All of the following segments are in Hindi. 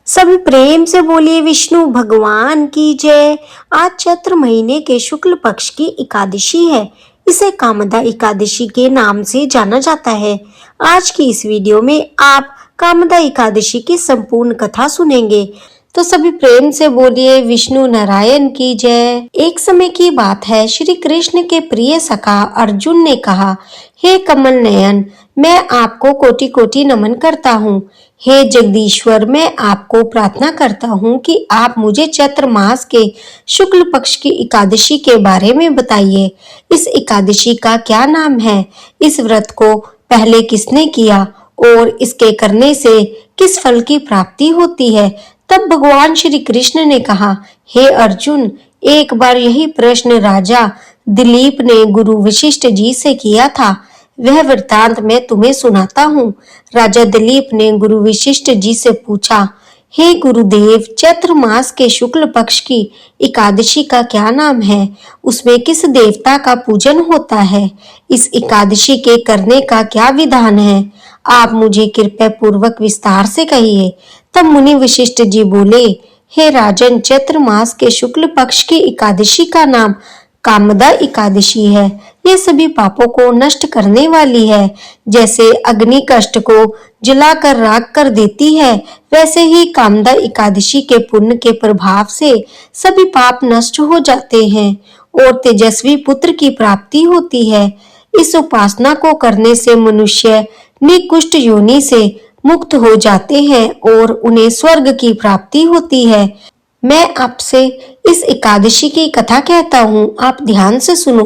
सभी प्रेम से बोलिए विष्णु भगवान की जय। आज चैत्र महीने के शुक्ल पक्ष की एकादशी है। इसे कामदा एकादशी के नाम से जाना जाता है। आज की इस वीडियो में आप कामदा एकादशी की संपूर्ण कथा सुनेंगे। तो सभी प्रेम से बोलिए विष्णु नारायण की जय। एक समय की बात है, श्री कृष्ण के प्रिय सखा अर्जुन ने कहा, हे कमल नयन, मैं आपको कोटि कोटि नमन करता हूँ। हे जगदीश्वर, मैं आपको प्रार्थना करता हूँ कि आप मुझे चैत्र मास के शुक्ल पक्ष की एकादशी के बारे में बताइए। इस एकादशी का क्या नाम है? इस व्रत को पहले किसने किया और इसके करने से किस फल की प्राप्ति होती है? तब भगवान श्री कृष्ण ने कहा, हे अर्जुन, एक बार यही प्रश्न राजा दिलीप ने गुरु वशिष्ठ जी से किया था। वह वृतांत मैं तुम्हें सुनाता हूँ। राजा दिलीप ने गुरु वशिष्ठ जी से पूछा, हे गुरुदेव, चैत्र मास के शुक्ल पक्ष की एकादशी का क्या नाम है? उसमें किस देवता का पूजन होता है? इस एकादशी के करने का क्या विधान है? आप मुझे कृपया पूर्वक विस्तार से कहिए। तब मुनि वशिष्ठ जी बोले, हे राजन, चैत्र मास के शुक्ल पक्ष की एकादशी का नाम कामदा एकादशी है। यह सभी पापों को नष्ट करने वाली है। जैसे अग्नि कष्ट को जलाकर राख कर देती है, वैसे ही कामदा एकादशी के पुण्य के प्रभाव से सभी पाप नष्ट हो जाते हैं और तेजस्वी पुत्र की प्राप्ति होती है। इस उपासना को करने से मनुष्य निकुष्ट योनि से मुक्त हो जाते हैं और उन्हें स्वर्ग की प्राप्ति होती है। मैं आपसे इस एकादशी की कथा कहता हूँ, आप ध्यान से सुनो।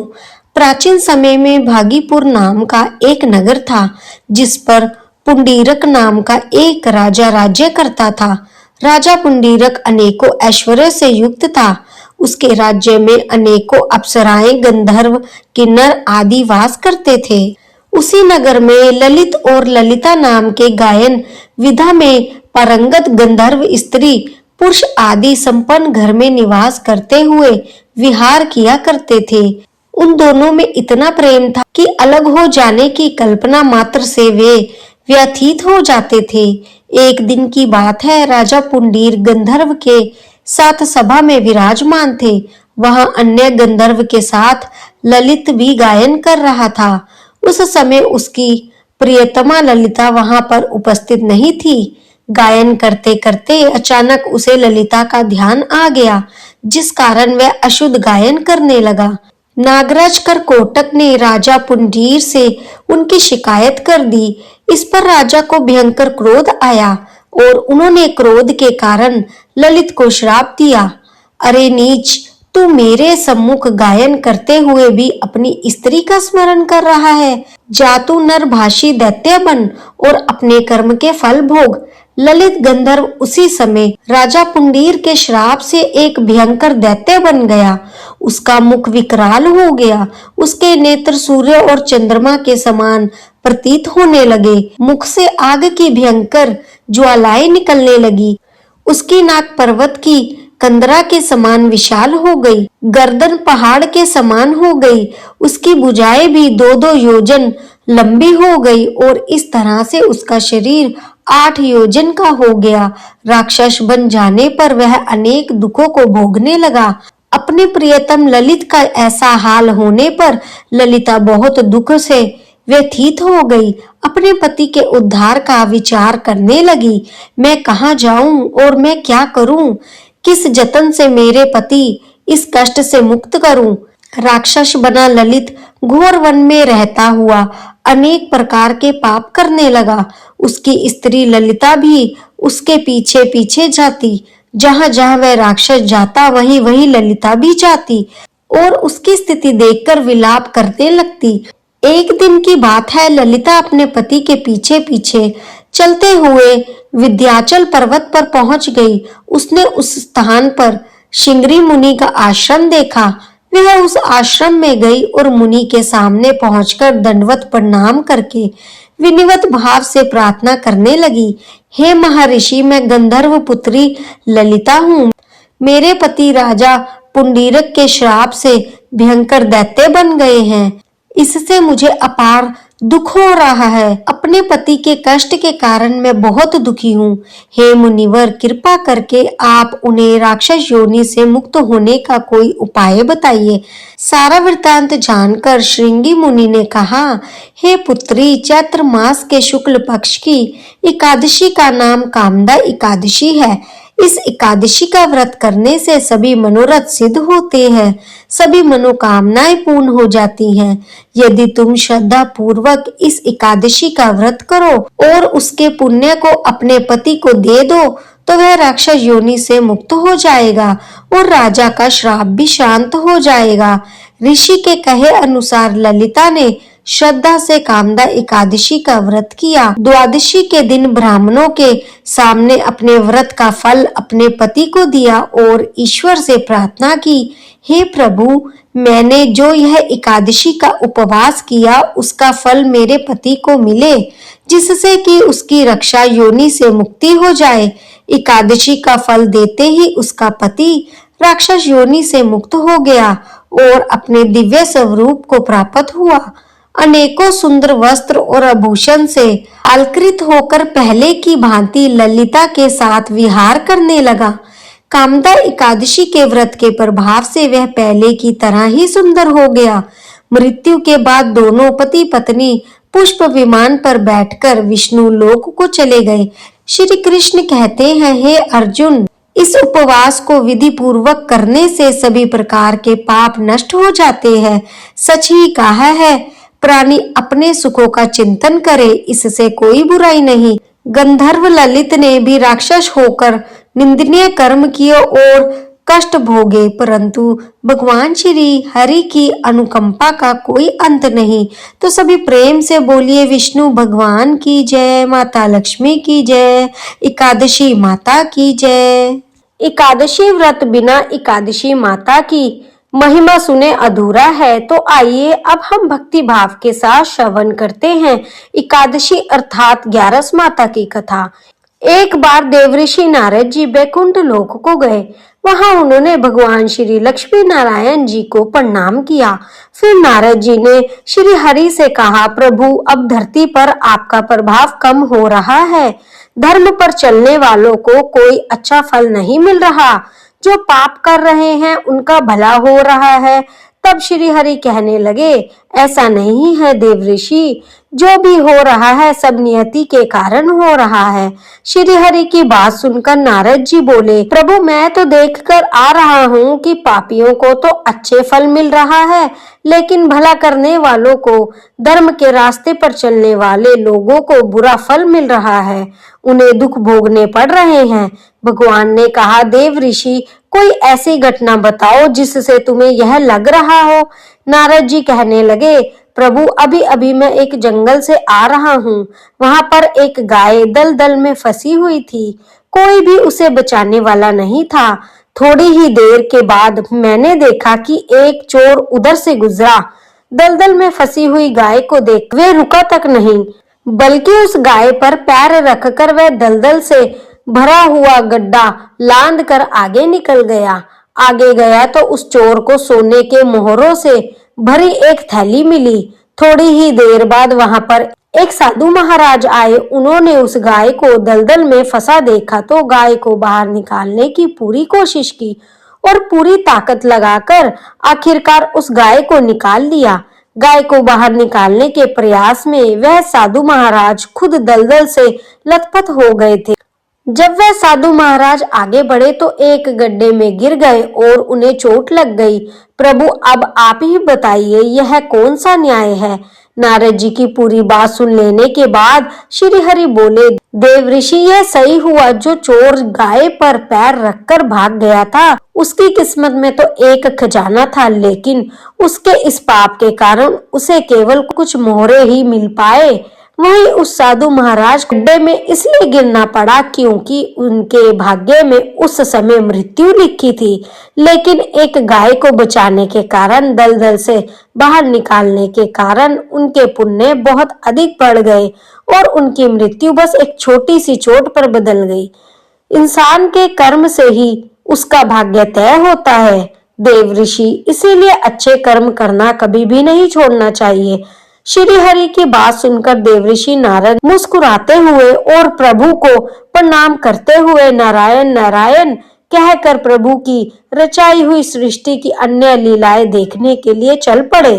प्राचीन समय में भागीपुर नाम का एक नगर था, जिस पर पुंडीरक नाम का एक राजा राज्य करता था। राजा पुंडीरक अनेकों ऐश्वर्य से युक्त था। उसके राज्य में अनेकों अप्सराएं, गंधर्व, किन्नर आदि वास करते थे। उसी नगर में ललित और ललिता नाम के गायन विधा में पारंगत गंधर्व स्त्री पुरुष आदि संपन्न घर में निवास करते हुए विहार किया करते थे। उन दोनों में इतना प्रेम था कि अलग हो जाने की कल्पना मात्र से वे व्यथित हो जाते थे। एक दिन की बात है, राजा पुंडीर गंधर्व के साथ सभा में विराजमान थे। वहां अन्य गंधर्व के साथ ललित भी गायन कर रहा था। उस समय उसकी प्रियतमा ललिता वहां पर उपस्थित नहीं थी। गायन करते करते अचानक उसे ललिता का ध्यान आ गया, जिस कारण वह अशुद्ध गायन करने लगा। नागराज करकोटक ने राजा पुंडीर से उनकी शिकायत कर दी। इस पर राजा को भयंकर क्रोध आया और उन्होंने क्रोध के कारण ललित को श्राप दिया। अरे नीच, तू मेरे सम्मुख गायन करते हुए भी अपनी स्त्री का स्मरण कर रहा है। जा तू नरभाषी दैत्य बन और अपने कर्म के फल भोग। ललित गंधर्व उसी समय राजा पुंडीर के श्राप से एक भयंकर दैत्य बन गया। उसका मुख विकराल हो गया। उसके नेत्र सूर्य और चंद्रमा के समान प्रतीत होने लगे। मुख से आग की भयंकर ज्वालाएं निकलने लगी। उसकी नाक पर्वत की कंदरा के समान विशाल हो गई। गर्दन पहाड़ के समान हो गई। उसकी भुजाएं भी 2-2 योजन लंबी हो गई और इस तरह से उसका शरीर 8 योजन का हो गया। राक्षस बन जाने पर वह अनेक दुखों को भोगने लगा। अपने प्रियतम ललित का ऐसा हाल होने पर ललिता बहुत दुख से व्यथित हो गई। अपने पति के उद्धार का विचार करने लगी। मैं कहाँ जाऊं और मैं क्या करूं? किस जतन से मेरे पति इस कष्ट से मुक्त करूं? राक्षस बना ललित घोर वन में रहता हुआ अनेक प्रकार के पाप करने लगा। उसकी स्त्री ललिता भी उसके पीछे पीछे जाती। जहां जहां वह राक्षस जाता, वहीं वहीं ललिता भी जाती और उसकी स्थिति देखकर विलाप करने लगती। एक दिन की बात है, ललिता अपने पति के पीछे पीछे चलते हुए विंध्याचल पर्वत पर पहुंच गई। उसने उस स्थान पर शिंगरी मुनि का आश्रम देखा। वह उस आश्रम में गई और मुनि के सामने पहुंचकर दंडवत प्रणाम करके विनिवत भाव से प्रार्थना करने लगी। हे महर्षि, मैं गंधर्व पुत्री ललिता हूँ। मेरे पति राजा पुंडीरक के श्राप से भयंकर दैत्य बन गए हैं। इससे मुझे अपार दुख हो रहा है। अपने पति के कष्ट के कारण मैं बहुत दुखी हूँ। हे मुनिवर, कृपा करके आप उन्हें राक्षस योनि से मुक्त होने का कोई उपाय बताइए। सारा वृत्तांत जानकर श्रृंगी मुनि ने कहा, हे पुत्री, चैत्र मास के शुक्ल पक्ष की एकादशी का नाम कामदा एकादशी है। इस एकादशी का व्रत करने से सभी मनोरथ सिद्ध होते हैं, सभी मनोकामनाएं पूर्ण हो जाती हैं। यदि तुम श्रद्धा पूर्वक इस एकादशी का व्रत करो और उसके पुण्य को अपने पति को दे दो तो वह राक्षस योनि से मुक्त हो जाएगा और राजा का श्राप भी शांत हो जाएगा। ऋषि के कहे अनुसार ललिता ने श्रद्धा से कामदा एकादशी का व्रत किया। द्वादशी के दिन ब्राह्मणों के सामने अपने व्रत का फल अपने पति को दिया और ईश्वर से प्रार्थना की, हे प्रभु, मैंने जो यह एकादशी का उपवास किया उसका फल मेरे पति को मिले, जिससे कि उसकी रक्षा योनि से मुक्ति हो जाए। एकादशी का फल देते ही उसका पति राक्षस योनि से मुक्त हो गया और अपने दिव्य स्वरूप को प्राप्त हुआ। अनेकों सुंदर वस्त्र और आभूषण से अलंकृत होकर पहले की भांति ललिता के साथ विहार करने लगा। कामदा एकादशी के व्रत के प्रभाव से वह पहले की तरह ही सुंदर हो गया। मृत्यु के बाद दोनों पति पत्नी पुष्प विमान पर बैठकर विष्णु लोक को चले गए। श्री कृष्ण कहते हैं, हे अर्जुन, इस उपवास को विधि पूर्वक करने से सभी प्रकार के पाप नष्ट हो जाते हैं। सच ही कहा है, प्राणी अपने सुखों का चिंतन करे, इससे कोई बुराई नहीं। गंधर्व ललित ने भी राक्षस होकर निंदनीय कर्म किए और कष्ट भोगे, परंतु भगवान श्री हरि की अनुकंपा का कोई अंत नहीं। तो सभी प्रेम से बोलिए, विष्णु भगवान की जय, माता लक्ष्मी की जय, एकादशी माता की जय। एकादशी व्रत बिना एकादशी माता की महिमा सुने अधूरा है। तो आइए अब हम भक्ति भाव के साथ श्रवण करते हैं एकादशी अर्थात 11 माता की कथा। एक बार देवऋषि नारद जी बैकुंठ लोक को गए। वहां उन्होंने भगवान श्री लक्ष्मी नारायण जी को प्रणाम किया। फिर नारद जी ने श्री हरि से कहा, प्रभु, अब धरती पर आपका प्रभाव कम हो रहा है। धर्म पर चलने वालों को कोई अच्छा फल नहीं मिल रहा। जो पाप कर रहे हैं उनका भला हो रहा है। तब श्री हरि कहने लगे, ऐसा नहीं है देवऋषि, जो भी हो रहा है सब नियति के कारण हो रहा है। श्री हरि की बात सुनकर नारद जी बोले, प्रभु, मैं तो देखकर आ रहा हूँ कि पापियों को तो अच्छे फल मिल रहा है, लेकिन भला करने वालों को, धर्म के रास्ते पर चलने वाले लोगों को बुरा फल मिल रहा है, उन्हें दुख भोगने पड़ रहे हैं। भगवान ने कहा, देव ऋषि, कोई ऐसी घटना बताओ जिससे तुम्हें यह लग रहा हो। नारद जी कहने लगे, प्रभु, अभी अभी मैं एक जंगल से आ रहा हूँ। वहां पर एक गाय दलदल में फंसी हुई थी। कोई भी उसे बचाने वाला नहीं था। थोड़ी ही देर के बाद मैंने देखा कि एक चोर उधर से गुजरा। दलदल में फंसी हुई गाय को देख वे रुका तक नहीं, बल्कि उस गाय पर पैर रखकर वह दलदल से भरा हुआ गड्ढा लांद कर आगे निकल गया। आगे गया तो उस चोर को सोने के मोहरों से भरी एक थैली मिली। थोड़ी ही देर बाद वहां पर एक साधु महाराज आए। उन्होंने उस गाय को दलदल में फंसा देखा तो गाय को बाहर निकालने की पूरी कोशिश की और पूरी ताकत लगाकर आखिरकार उस गाय को निकाल लिया। गाय को बाहर निकालने के प्रयास में वह साधु महाराज खुद दलदल से लथपथ हो गए थे। जब वह साधु महाराज आगे बढ़े तो एक गड्ढे में गिर गए और उन्हें चोट लग गई। प्रभु, अब आप ही बताइए, यह कौन सा न्याय है। नारद जी की पूरी बात सुन लेने के बाद श्री हरि बोले, देव ऋषि, यह सही हुआ। जो चोर गाय पर पैर रखकर भाग गया था उसकी किस्मत में तो एक खजाना था, लेकिन उसके इस पाप के कारण उसे केवल कुछ मोहरे ही मिल पाए। वहीं उस साधु महाराज गड्ढे में इसलिए गिरना पड़ा क्योंकि उनके भाग्य में उस समय मृत्यु लिखी थी, लेकिन एक गाय को बचाने के कारण, दलदल से बाहर निकालने के कारण उनके पुण्य बहुत अधिक बढ़ गए और उनकी मृत्यु बस एक छोटी सी चोट पर बदल गई। इंसान के कर्म से ही उसका भाग्य तय होता है देव ऋषि, इसीलिए अच्छे कर्म करना कभी भी नहीं छोड़ना चाहिए। श्री हरि की बात सुनकर देवऋषि नारद मुस्कुराते हुए और प्रभु को प्रणाम करते हुए नारायण नारायण कहकर प्रभु की रचाई हुई सृष्टि की अन्य लीलाएं देखने के लिए चल पड़े।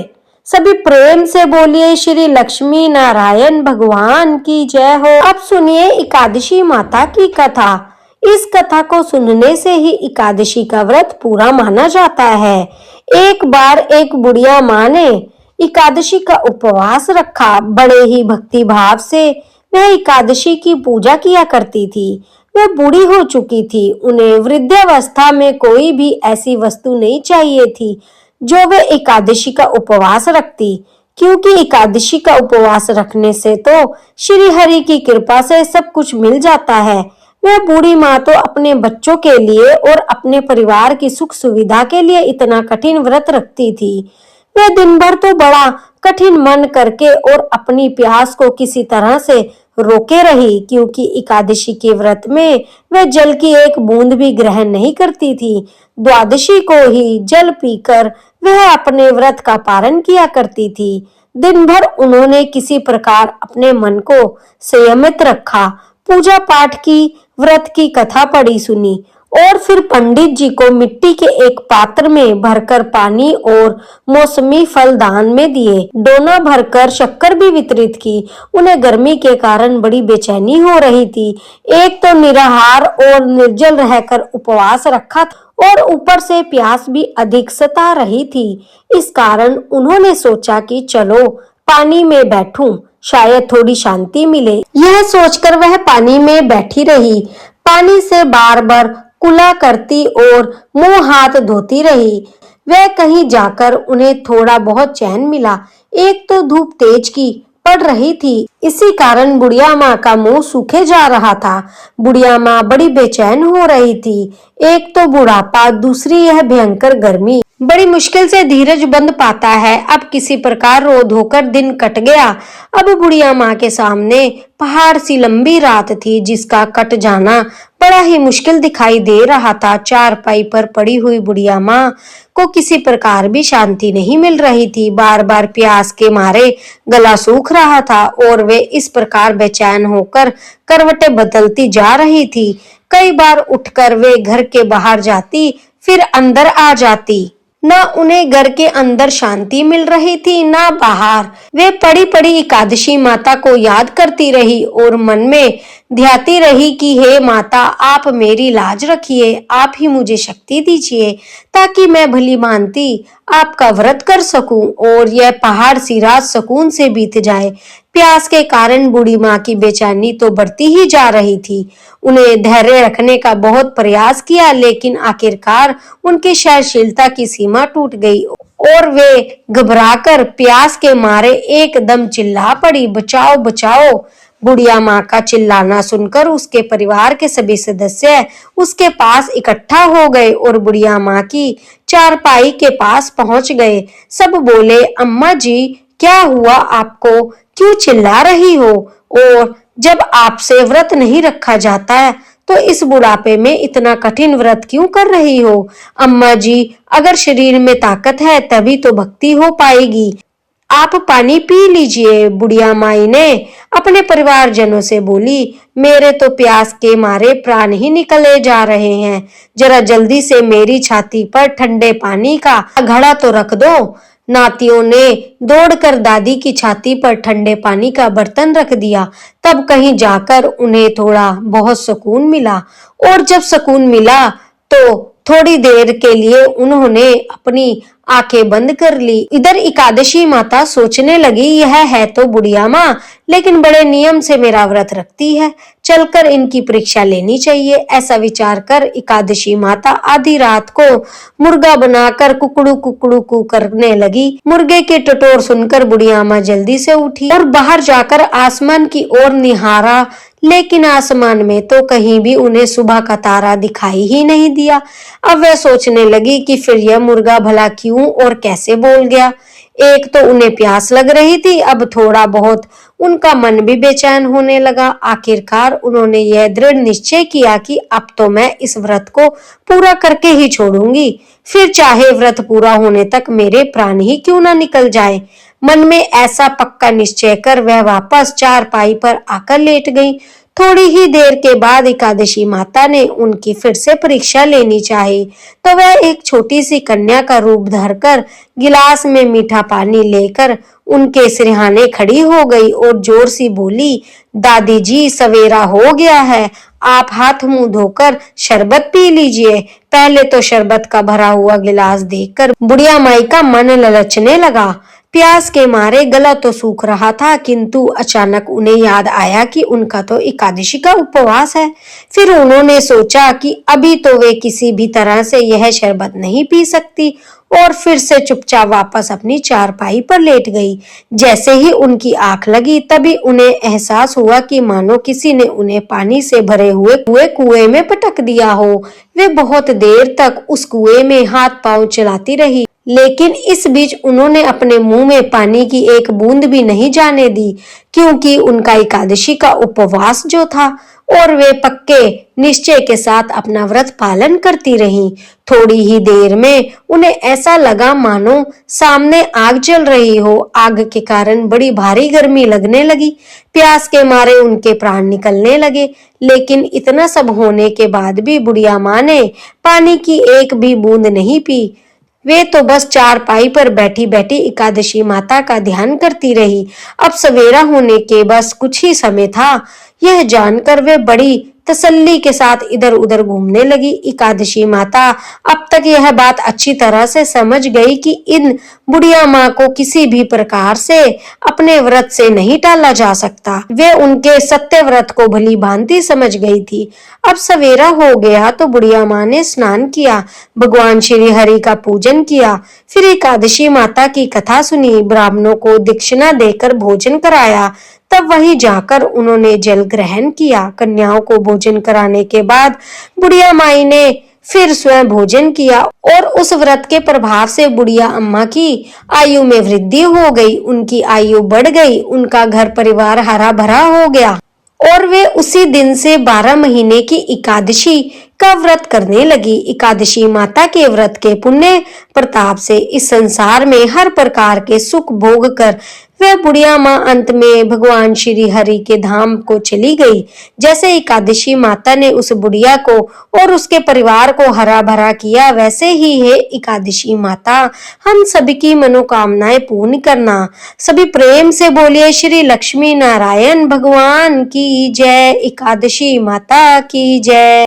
सभी प्रेम से बोलिए श्री लक्ष्मी नारायण भगवान की जय हो। अब सुनिए एकादशी माता की कथा। इस कथा को सुनने से ही एकादशी का व्रत पूरा माना जाता है। एक बार एक बुढ़िया माँ ने एकादशी का उपवास रखा। बड़े ही भक्ति भाव से वह एकादशी की पूजा किया करती थी। वह बूढ़ी हो चुकी थी। उन्हें वृद्धावस्था में कोई भी ऐसी वस्तु नहीं चाहिए थी जो वे एकादशी का उपवास रखती, क्योंकि एकादशी का उपवास रखने से तो श्री हरि की कृपा से सब कुछ मिल जाता है। वह बूढ़ी माँ तो अपने बच्चों के लिए और अपने परिवार की सुख सुविधा के लिए इतना कठिन व्रत रखती थी। वह दिन भर तो बड़ा कठिन मन करके और अपनी प्यास को किसी तरह से रोके रही, क्योंकि एकादशी के व्रत में वह जल की एक बूंद भी ग्रहण नहीं करती थी। द्वादशी को ही जल पीकर वह अपने व्रत का पालन किया करती थी। दिन भर उन्होंने किसी प्रकार अपने मन को संयमित रखा, पूजा पाठ की, व्रत की कथा पढ़ी सुनी और फिर पंडित जी को मिट्टी के एक पात्र में भरकर पानी और मौसमी फल दान में दिए। डोना भरकर शक्कर भी वितरित की। उन्हें गर्मी के कारण बड़ी बेचैनी हो रही थी। एक तो निराहार और निर्जल रहकर उपवास रखा और ऊपर से प्यास भी अधिक सता रही थी। इस कारण उन्होंने सोचा कि चलो पानी में बैठूं, शायद थोड़ी शांति मिले। यह सोचकर वह पानी में बैठी रही। पानी से बार बार कुला करती और मुंह हाथ धोती रही। वह कहीं जाकर उन्हें थोड़ा बहुत चैन मिला। एक तो धूप तेज की पड़ रही थी, इसी कारण बुढ़िया माँ का मुंह सूखे जा रहा था। बुढ़िया माँ बड़ी बेचैन हो रही थी। एक तो बुढ़ापा, दूसरी यह भयंकर गर्मी। बड़ी मुश्किल से धीरज बंध पाता है। अब किसी प्रकार रो धोकर दिन कट गया। अब बुढ़िया माँ के सामने पहाड़ सी लंबी रात थी, जिसका कट जाना बड़ा ही मुश्किल दिखाई दे रहा था। चारपाई पर पड़ी हुई बुढ़िया माँ को किसी प्रकार भी शांति नहीं मिल रही थी। बार बार प्यास के मारे गला सूख रहा था और वे इस प्रकार बेचैन होकर करवटें बदलती जा रही थी। कई बार उठकर वे घर के बाहर जाती, फिर अंदर आ जाती। न उन्हें घर के अंदर शांति मिल रही थी, न बाहर। वे पड़ी पड़ी एकादशी माता को याद करती रही और मन में ध्याती रही कि हे माता, आप मेरी लाज रखिए, आप ही मुझे शक्ति दीजिए ताकि मैं भली भांति आपका व्रत कर सकूं और यह पहाड़ सी रात सुकून से बीत जाए। प्यास के कारण बूढ़ी माँ की बेचैनी तो बढ़ती ही जा रही थी। उन्हें धैर्य रखने का बहुत प्रयास किया, लेकिन आखिरकार उनकी सहनशीलता की सीमा टूट गई और वे घबराकर प्यास के मारे एकदम चिल्ला पड़ी, बचाओ बचाओ। बुढ़िया माँ का चिल्लाना सुनकर उसके परिवार के सभी सदस्य उसके पास इकट्ठा हो गए और बुढ़िया माँ की चारपाई के पास पहुंच गए। सब बोले, अम्मा जी, क्या हुआ आपको? क्यों चिल्ला रही हो? और जब आपसे व्रत नहीं रखा जाता है तो इस बुढ़ापे में इतना कठिन व्रत क्यों कर रही हो? अम्मा जी, अगर शरीर में ताकत है तभी तो भक्ति हो पाएगी। आप पानी पी लीजिए। बुढ़िया माई ने अपने परिवारजनों से बोली, मेरे तो प्यास के मारे प्राण ही निकले जा रहे हैं। जरा जल्दी से मेरी छाती पर ठंडे पानी का घड़ा तो रख दो। नातियों ने दौड़कर दादी की छाती पर ठंडे पानी का बर्तन रख दिया। तब कहीं जाकर उन्हें थोड़ा बहुत सुकून मिला और जब सुकून मिला तो थोड़ी देर के लिए उन्होंने अपनी आंखें बंद कर ली। इधर एकादशी माता सोचने लगी, यह है तो बुढ़िया माँ, लेकिन बड़े नियम से मेरा व्रत रखती है, चलकर इनकी परीक्षा लेनी चाहिए। ऐसा विचार कर एकादशी माता आधी रात को मुर्गा बनाकर कुकड़ू कुकड़ू कू करने लगी। मुर्गे के टटोर सुनकर बुढ़िया माँ जल्दी से उठी और बाहर जाकर आसमान की ओर निहारा, लेकिन आसमान में तो कहीं भी उन्हें सुबह का तारा दिखाई ही नहीं दिया। अब वह सोचने लगी कि फिर यह मुर्गा भला क्यों और कैसे बोल गया। एक तो उन्हें प्यास लग रही थी, अब थोड़ा बहुत उनका मन भी बेचैन होने लगा। आखिरकार उन्होंने यह दृढ़ निश्चय किया कि अब तो मैं इस व्रत को पूरा करके ही छोड़ूंगी, फिर चाहे व्रत पूरा होने तक मेरे प्राण ही क्यों ना निकल जाए। मन में ऐसा पक्का निश्चय कर वह वापस चारपाई पर आकर लेट गई। थोड़ी ही देर के बाद एकादशी माता ने उनकी फिर से परीक्षा लेनी चाही, तो वह एक छोटी सी कन्या का रूप धरकर गिलास में मीठा पानी लेकर उनके सिरहाने खड़ी हो गई और जोर से बोली, दादी जी सवेरा हो गया है, आप हाथ मुंह धोकर शरबत पी लीजिए। पहले तो शरबत का भरा हुआ गिलास देखकर बुढ़िया माई का मन ललचने लगा। प्यास के मारे गला तो सूख रहा था, किंतु अचानक उन्हें याद आया कि उनका तो एकादशी का उपवास है। फिर उन्होंने सोचा कि अभी तो वे किसी भी तरह से यह शरबत नहीं पी सकती और फिर से चुपचाप वापस अपनी चारपाई पर लेट गई। जैसे ही उनकी आंख लगी तभी उन्हें एहसास हुआ कि मानो किसी ने उन्हें पानी से भरे हुए कुएं में पटक दिया हो। वे बहुत देर तक उस कुएं में हाथ पांव चलाती रही, लेकिन इस बीच उन्होंने अपने मुंह में पानी की एक बूंद भी नहीं जाने दी, क्योंकि उनका एकादशी का उपवास जो था और वे पक्के निश्चय के साथ अपना व्रत पालन करती रहीं। थोड़ी ही देर में उन्हें ऐसा लगा मानो सामने आग जल रही हो। आग के कारण बड़ी भारी गर्मी लगने लगी। प्यास के मारे उनके प्राण निकलने लगे, लेकिन इतना सब होने के बाद भी बुढ़िया माँ ने पानी की एक भी बूंद नहीं पी। वे तो बस चारपाई पर बैठी बैठी एकादशी माता का ध्यान करती रही। अब सवेरा होने के बस कुछ ही समय था। यह जानकर वे बड़ी तसल्ली के साथ इधर उधर घूमने लगी। एकादशी माता अब तक यह बात अच्छी तरह से समझ गई कि इन बुढ़िया माँ को किसी भी प्रकार से अपने व्रत से नहीं टाला जा सकता। वे उनके सत्य व्रत को भली भांति समझ गई थी। अब सवेरा हो गया तो बुढ़िया माँ ने स्नान किया, भगवान श्री हरि का पूजन किया, फिर एकादशी माता की कथा सुनी, ब्राह्मणों को दक्षिणा देकर भोजन कराया। तब वहीं जाकर उन्होंने जल ग्रहण किया। कन्याओं को भोजन कराने के बाद बुढ़िया माई ने फिर स्वयं भोजन किया और उस व्रत के प्रभाव से बुढ़िया अम्मा की आयु में वृद्धि हो गई। उनकी आयु बढ़ गई, उनका घर परिवार हरा भरा हो गया और वे उसी दिन से 12 महीने की एकादशी का व्रत करने लगी। एकादशी माता के व्रत के पुण्य प्रताप से इस संसार में हर प्रकार के सुख भोग कर वह बुढ़िया माँ अंत में भगवान श्री हरि के धाम को चली गई। जैसे एकादशी माता ने उस बुढ़िया को और उसके परिवार को हरा भरा किया, वैसे ही है एकादशी माता हम सभी की मनोकामनाएं पूर्ण करना। सभी प्रेम से बोलिए श्री लक्ष्मी नारायण भगवान की जय, एकादशी माता की जय।